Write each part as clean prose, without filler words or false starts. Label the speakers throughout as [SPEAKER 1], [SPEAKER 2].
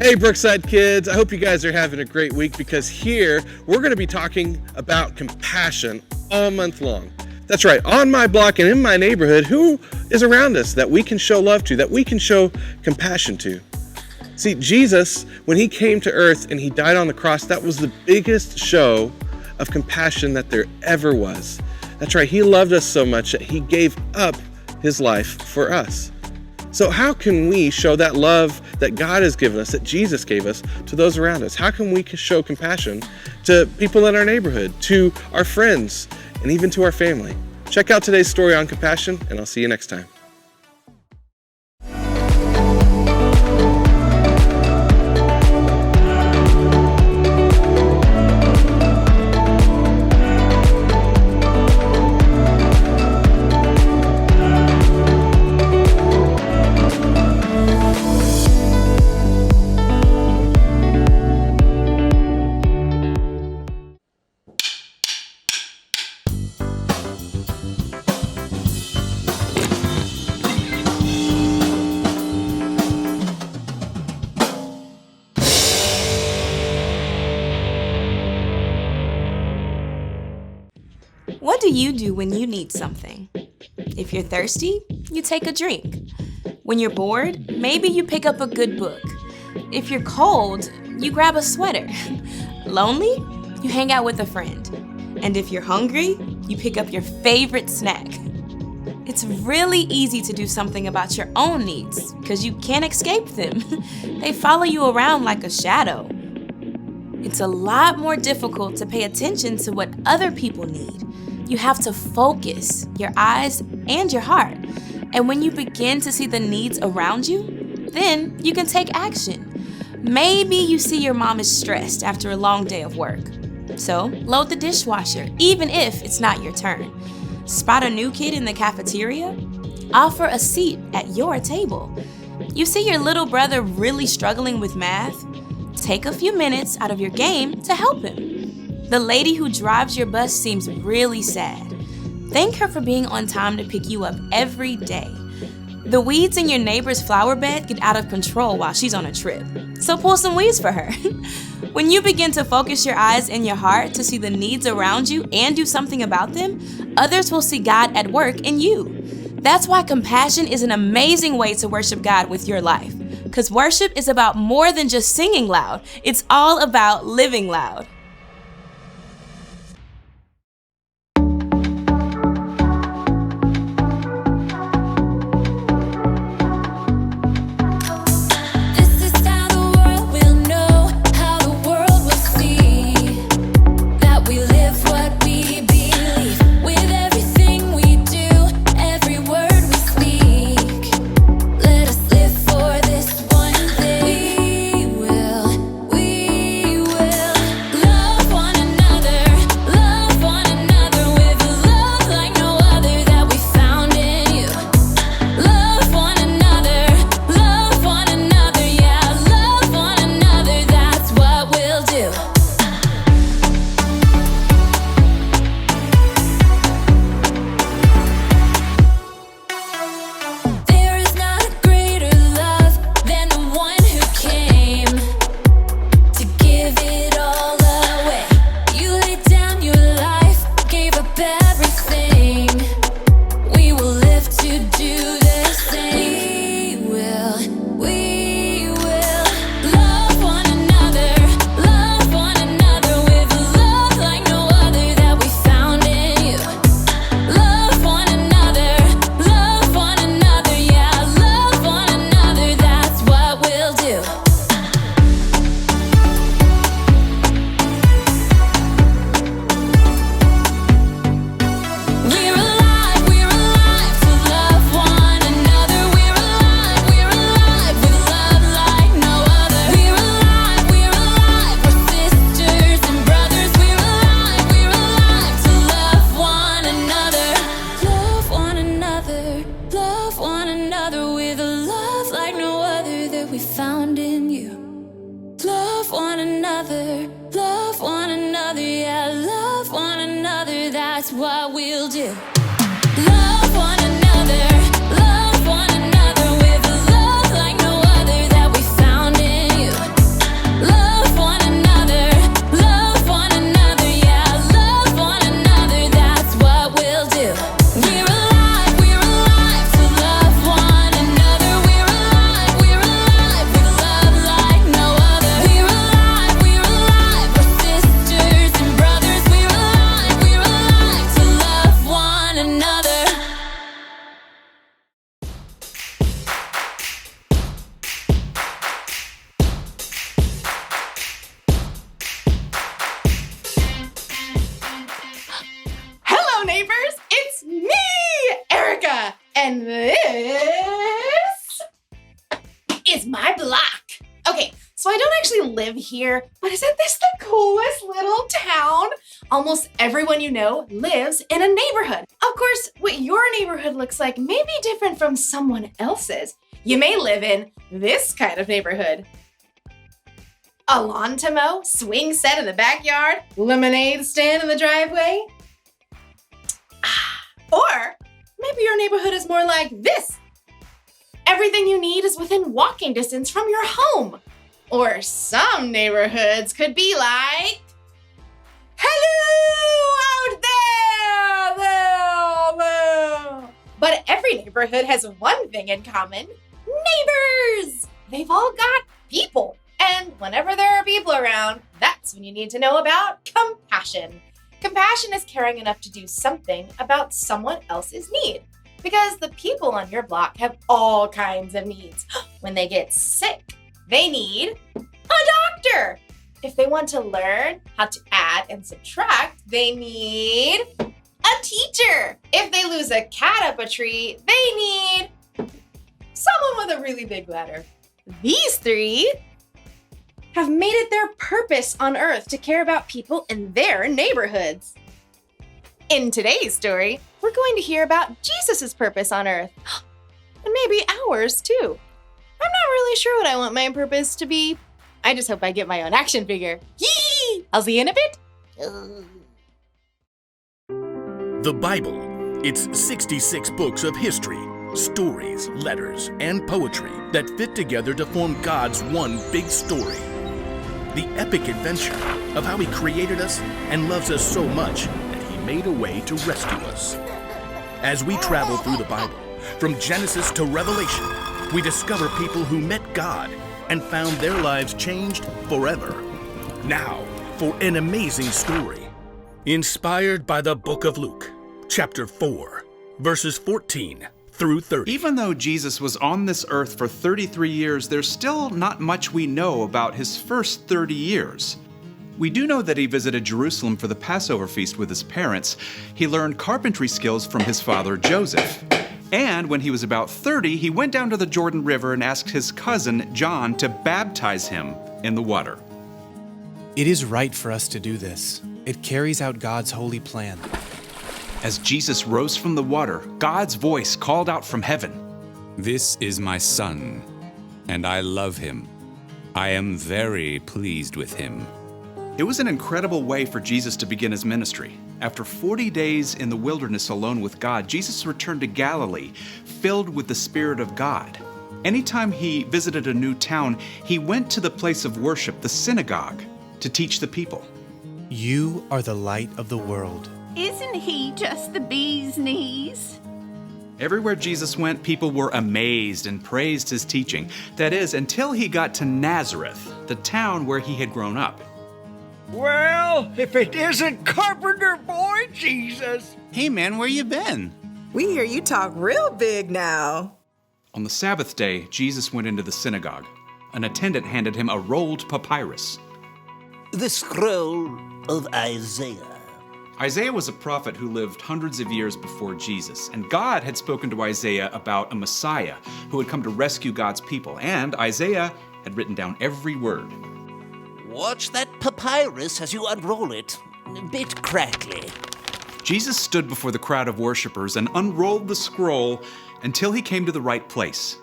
[SPEAKER 1] Hey Brookside kids, I hope you guys are having a great week because here we're going to be talking about compassion all month long. That's right, on my block and in my neighborhood, who is around us that we can show love to, that we can show compassion to? See, Jesus, when he came to earth and he died on the cross, that was the biggest show of compassion that there ever was. That's right, he loved us so much that he gave up his life for us. So how can we show that love that God has given us, that Jesus gave us, to those around us? How can we show compassion to people in our neighborhood, to our friends, and even to our family? Check out today's story on compassion, and I'll see you next time.
[SPEAKER 2] What do you do when you need something? If you're thirsty, you take a drink. When you're bored, maybe you pick up a good book. If you're cold, you grab a sweater. Lonely, you hang out with a friend. And if you're hungry, you pick up your favorite snack. It's really easy to do something about your own needs because you can't escape them. They follow you around like a shadow. It's a lot more difficult to pay attention to what other people need. You have to focus your eyes and your heart. And when you begin to see the needs around you, then you can take action. Maybe you see your mom is stressed after a long day of work. So load the dishwasher, even if it's not your turn. Spot a new kid in the cafeteria? Offer a seat at your table. You see your little brother really struggling with math? Take a few minutes out of your game to help him. The lady who drives your bus seems really sad. Thank her for being on time to pick you up every day. The weeds in your neighbor's flower bed get out of control while she's on a trip, so pull some weeds for her. When you begin to focus your eyes and your heart to see the needs around you and do something about them, others will see God at work in you. That's why compassion is an amazing way to worship God with your life. Because worship is about more than just singing loud. It's all about living loud.
[SPEAKER 3] that's what we'll do. Love one another, love one another with a love like no other that we found in you.
[SPEAKER 4] And this is my block. Okay, so I don't actually live here, but isn't this the coolest little town? Almost everyone you know lives in a neighborhood. Of course, what your neighborhood looks like may be different from someone else's. You may live in this kind of neighborhood. A lawn to mow, swing set in the backyard, lemonade stand in the driveway. Or maybe your neighborhood is more like this. Everything you need is within walking distance from your home. Or some neighborhoods could be like, hello out there. But every neighborhood has one thing in common: neighbors. They've all got people. And whenever there are people around, that's when you need to know about compassion. Compassion is caring enough to do something about someone else's need. Because the people on your block have all kinds of needs. When they get sick, they need a doctor. If they want to learn how to add and subtract, they need a teacher. If they lose a cat up a tree, they need someone with a really big ladder. These three have made it their purpose on Earth to care about people in their neighborhoods. In today's story, we're going to hear about Jesus' purpose on Earth, and maybe ours too. I'm not really sure what I want my purpose to be. I just hope I get my own action figure. Yee! I'll see you in a bit.
[SPEAKER 5] The Bible. It's 66 books of history, stories, letters, and poetry that fit together to form God's one big story. The epic adventure of how He created us and loves us so much that He made a way to rescue us. As we travel through the Bible, from Genesis to Revelation, we discover people who met God and found their lives changed forever. Now, for an amazing story, inspired by the book of Luke, chapter 4, verses 14 through 30.
[SPEAKER 6] Even though Jesus was on this earth for 33 years, there's still not much we know about his first 30 years. We do know that he visited Jerusalem for the Passover feast with his parents. He learned carpentry skills from his father Joseph. And when he was about 30, he went down to the Jordan River and asked his cousin John to baptize him in the water.
[SPEAKER 7] It is right for us to do this. It carries out God's holy plan.
[SPEAKER 6] As Jesus rose from the water, God's voice called out from heaven,
[SPEAKER 8] "This is my son, and I love him. I am very pleased with him."
[SPEAKER 6] It was an incredible way for Jesus to begin his ministry. After 40 days in the wilderness alone with God, Jesus returned to Galilee, filled with the Spirit of God. Anytime he visited a new town, he went to the place of worship, the synagogue, to teach the people.
[SPEAKER 7] You are the light of the world.
[SPEAKER 9] Isn't he just the bee's knees?
[SPEAKER 6] Everywhere Jesus went, people were amazed and praised his teaching. That is, until he got to Nazareth, the town where he had grown up.
[SPEAKER 10] Well, if it isn't Carpenter Boy Jesus!
[SPEAKER 8] Hey man, where you been?
[SPEAKER 11] We hear you talk real big now.
[SPEAKER 6] On the Sabbath day, Jesus went into the synagogue. An attendant handed him a rolled papyrus.
[SPEAKER 12] The scroll of Isaiah.
[SPEAKER 6] Isaiah was a prophet who lived hundreds of years before Jesus, and God had spoken to Isaiah about a Messiah who would come to rescue God's people, and Isaiah had written down every word.
[SPEAKER 12] Watch that papyrus as you unroll it. A bit crackly.
[SPEAKER 6] Jesus stood before the crowd of worshipers and unrolled the scroll until he came to the right place.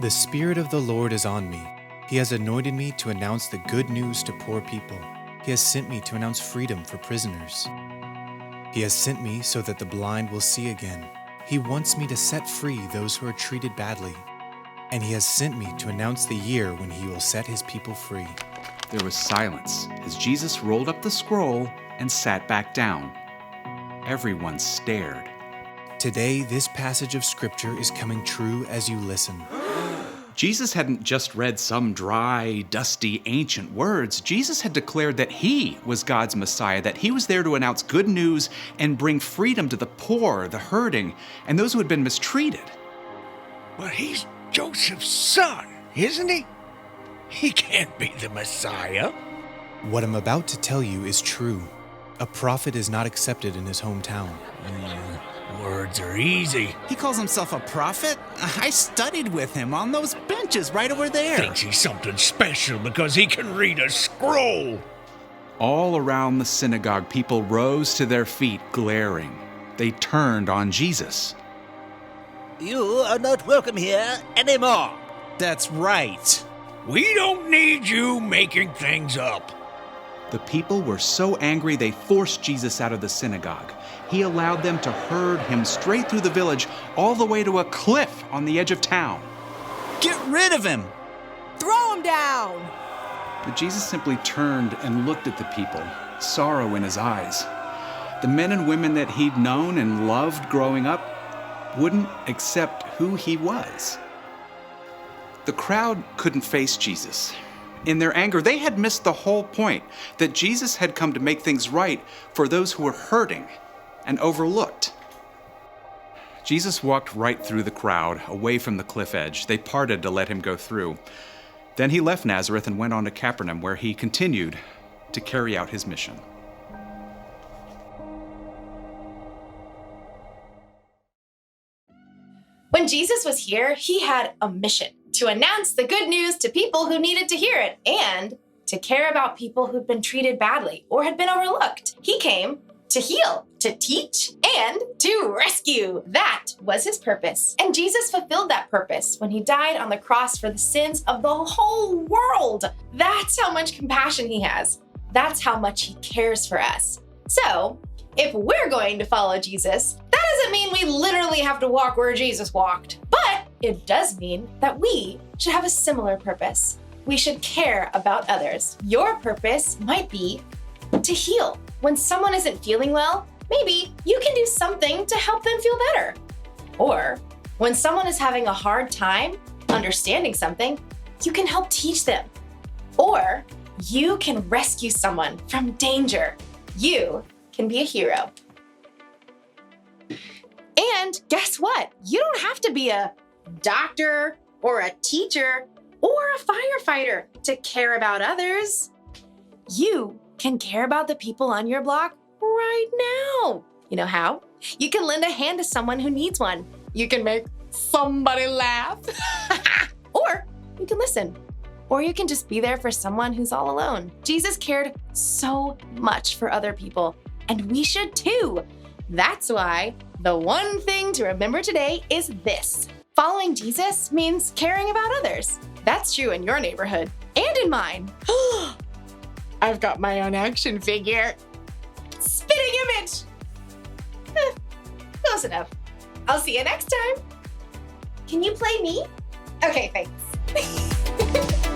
[SPEAKER 7] The Spirit of the Lord is on me. He has anointed me to announce the good news to poor people. He has sent me to announce freedom for prisoners. He has sent me so that the blind will see again. He wants me to set free those who are treated badly. And he has sent me to announce the year when he will set his people free.
[SPEAKER 6] There was silence as Jesus rolled up the scroll and sat back down. Everyone stared.
[SPEAKER 7] Today, this passage of Scripture is coming true as you listen.
[SPEAKER 6] Jesus hadn't just read some dry, dusty, ancient words. Jesus had declared that he was God's Messiah, that he was there to announce good news and bring freedom to the poor, the hurting, and those who had been mistreated.
[SPEAKER 10] But he's Joseph's son, isn't he? He can't be the Messiah.
[SPEAKER 7] What I'm about to tell you is true. A prophet is not accepted in his hometown.
[SPEAKER 10] Words are easy.
[SPEAKER 13] He calls himself a prophet? I studied with him on those benches right over there.
[SPEAKER 10] Thinks he's something special because he can read a scroll.
[SPEAKER 6] All around the synagogue, people rose to their feet, glaring. They turned on Jesus.
[SPEAKER 12] You are not welcome here anymore.
[SPEAKER 13] That's right.
[SPEAKER 10] We don't need you making things up.
[SPEAKER 6] The people were so angry they forced Jesus out of the synagogue. He allowed them to herd him straight through the village, all the way to a cliff on the edge of town.
[SPEAKER 13] Get rid of him!
[SPEAKER 11] Throw him down!
[SPEAKER 6] But Jesus simply turned and looked at the people, sorrow in his eyes. The men and women that he'd known and loved growing up wouldn't accept who he was. The crowd couldn't face Jesus. In their anger, they had missed the whole point, that Jesus had come to make things right for those who were hurting and overlooked. Jesus walked right through the crowd, away from the cliff edge. They parted to let him go through. Then he left Nazareth and went on to Capernaum, where he continued to carry out his mission.
[SPEAKER 4] When Jesus was here, he had a mission to announce the good news to people who needed to hear it and to care about people who'd been treated badly or had been overlooked. He came to heal, to teach, and to rescue. That was his purpose. And Jesus fulfilled that purpose when he died on the cross for the sins of the whole world. That's how much compassion he has. That's how much he cares for us. So, if we're going to follow Jesus, that doesn't mean we literally have to walk where Jesus walked. But it does mean that we should have a similar purpose. We should care about others. Your purpose might be to heal. When someone isn't feeling well, maybe you can do something to help them feel better. Or when someone is having a hard time understanding something, you can help teach them. Or you can rescue someone from danger. You can be a hero. And guess what? You don't have to be a doctor or a teacher or a firefighter to care about others. You can care about the people on your block right now. You know how? You can lend a hand to someone who needs one. You can make somebody laugh. Or you can listen. Or you can just be there for someone who's all alone. Jesus cared so much for other people, and we should too. That's why the one thing to remember today is this. Following Jesus means caring about others. That's true in your neighborhood and in mine. I've got my own action figure. Spitting image. Close enough. I'll see you next time. Can you play me? Okay, thanks.